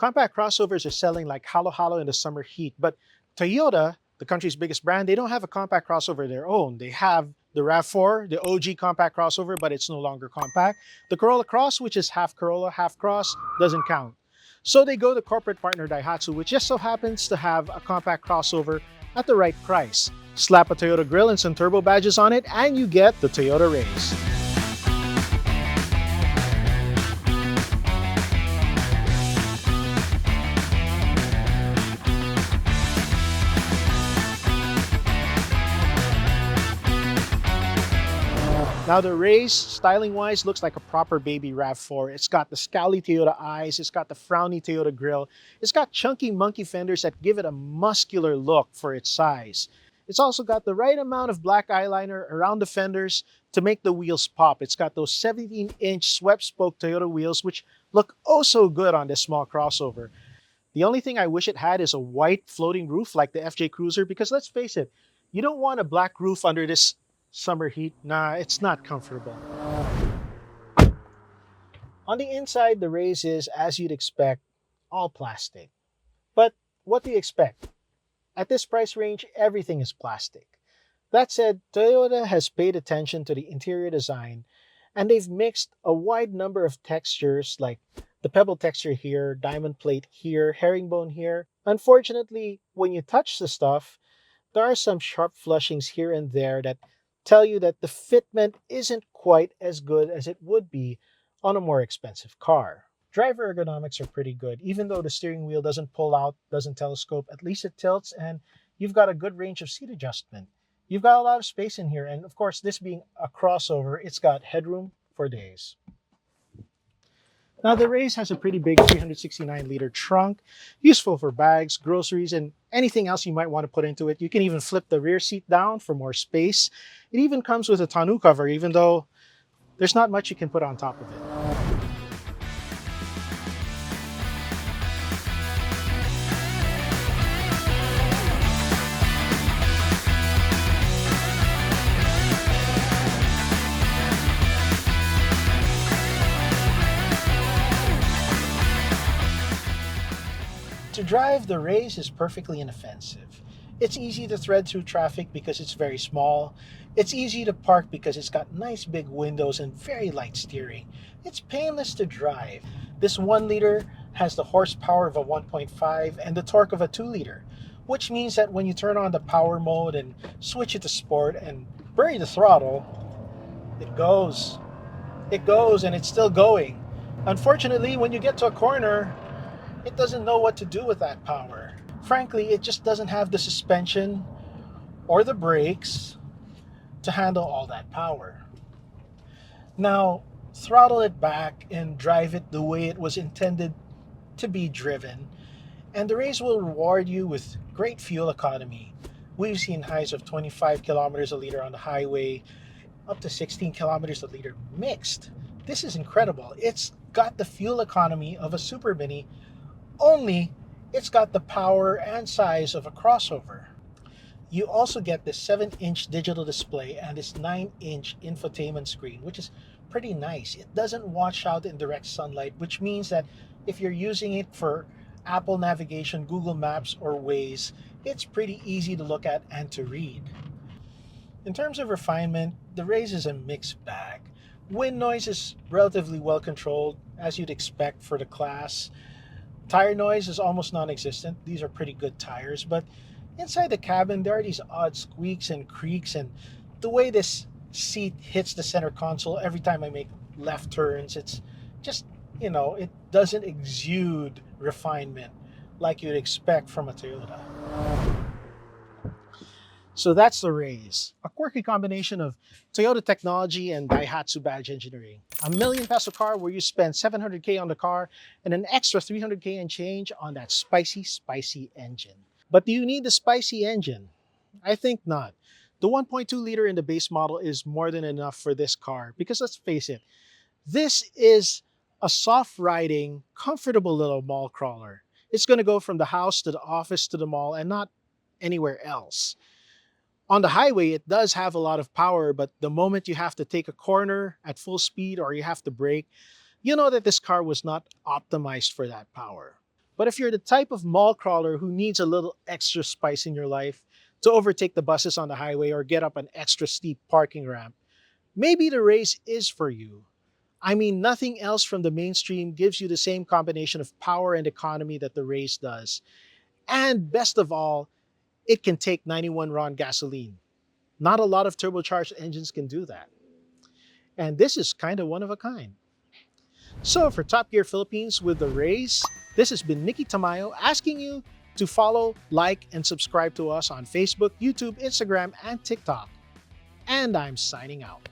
Compact crossovers are selling like halo in the summer heat, but Toyota, the country's biggest brand, they don't have a compact crossover of their own. They have the RAV4, the OG compact crossover, but it's no longer compact. The Corolla Cross, which is half Corolla, half Cross, doesn't count. So they go to corporate partner Daihatsu, which just so happens to have a compact crossover at the right price. Slap a Toyota grill and some turbo badges on it, and you get the Toyota Raize. Now the Raize, styling-wise, looks like a proper baby RAV4. It's got the scowly Toyota eyes, it's got the frowny Toyota grille, it's got chunky monkey fenders that give it a muscular look for its size. It's also got the right amount of black eyeliner around the fenders to make the wheels pop. It's got those 17-inch swept-spoke Toyota wheels, which look oh so good on this small crossover. The only thing I wish it had is a white floating roof like the FJ Cruiser, because let's face it, you don't want a black roof under this summer heat. Nah, it's not comfortable. On the inside, the Raize is, as you'd expect, all plastic. But what do you expect? At this price range, everything is plastic. That said, Toyota has paid attention to the interior design, and they've mixed a wide number of textures like the pebble texture here, diamond plate here, herringbone here. Unfortunately, when you touch the stuff, there are some sharp flushings here and there that tell you that the fitment isn't quite as good as it would be on a more expensive car. Driver ergonomics are pretty good. Even though the steering wheel doesn't pull out, doesn't telescope, at least it tilts, and you've got a good range of seat adjustment. You've got a lot of space in here, and of course, this being a crossover, it's got headroom for days. Now, the Raize has a pretty big 369-liter trunk, useful for bags, groceries, and anything else you might want to put into it. You can even flip the rear seat down for more space. It even comes with a tonneau cover, even though there's not much you can put on top of it. To drive, the Raize is perfectly inoffensive. It's easy to thread through traffic because it's very small. It's easy to park because it's got nice big windows and very light steering. It's painless to drive. This 1 liter has the horsepower of a 1.5 and the torque of a 2 liter, which means that when you turn on the power mode and switch it to sport and bury the throttle, it goes. It goes and it's still going. Unfortunately, when you get to a corner, it doesn't know what to do with that power. Frankly, it just doesn't have the suspension or the brakes to handle all that power. Now, throttle it back and drive it the way it was intended to be driven, and the Raize will reward you with great fuel economy. We've seen highs of 25 kilometers a liter on the highway, up to 16 kilometers a liter mixed. This is incredible. It's got the fuel economy of a Super Mini, only it's got the power and size of a crossover. You also get this 7-inch digital display and this 9-inch infotainment screen, which is pretty nice. It doesn't wash out in direct sunlight, which means that if you're using it for Apple navigation, Google Maps, or Waze, it's pretty easy to look at and to read. In terms of refinement, the Raize is a mixed bag. Wind noise is relatively well controlled, as you'd expect for the class. Tire noise is almost non-existent. These are pretty good tires, but inside the cabin, there are these odd squeaks and creaks, and the way this seat hits the center console every time I make left turns, it's just, it doesn't exude refinement like you'd expect from a Toyota. So that's the Raize, a quirky combination of Toyota technology and Daihatsu badge engineering. A ₱1,000,000 car where you spend $700K on the car and an extra $300K and change on that spicy, spicy engine. But do you need the spicy engine? I think not. The 1.2 liter in the base model is more than enough for this car because let's face it, this is a soft-riding, comfortable little mall crawler. It's going to go from the house to the office to the mall and not anywhere else. On the highway, it does have a lot of power, but the moment you have to take a corner at full speed or you have to brake, you know that this car was not optimized for that power. But if you're the type of mall crawler who needs a little extra spice in your life to overtake the buses on the highway or get up an extra steep parking ramp, maybe the Raize is for you. I mean, nothing else from the mainstream gives you the same combination of power and economy that the Raize does. And best of all, it can take 91 RON gasoline. Not a lot of turbocharged engines can do that. And this is kind of one of a kind. So for Top Gear Philippines with the Raize, this has been Nikki Tamayo asking you to follow, like, and subscribe to us on Facebook, YouTube, Instagram, and TikTok. And I'm signing out.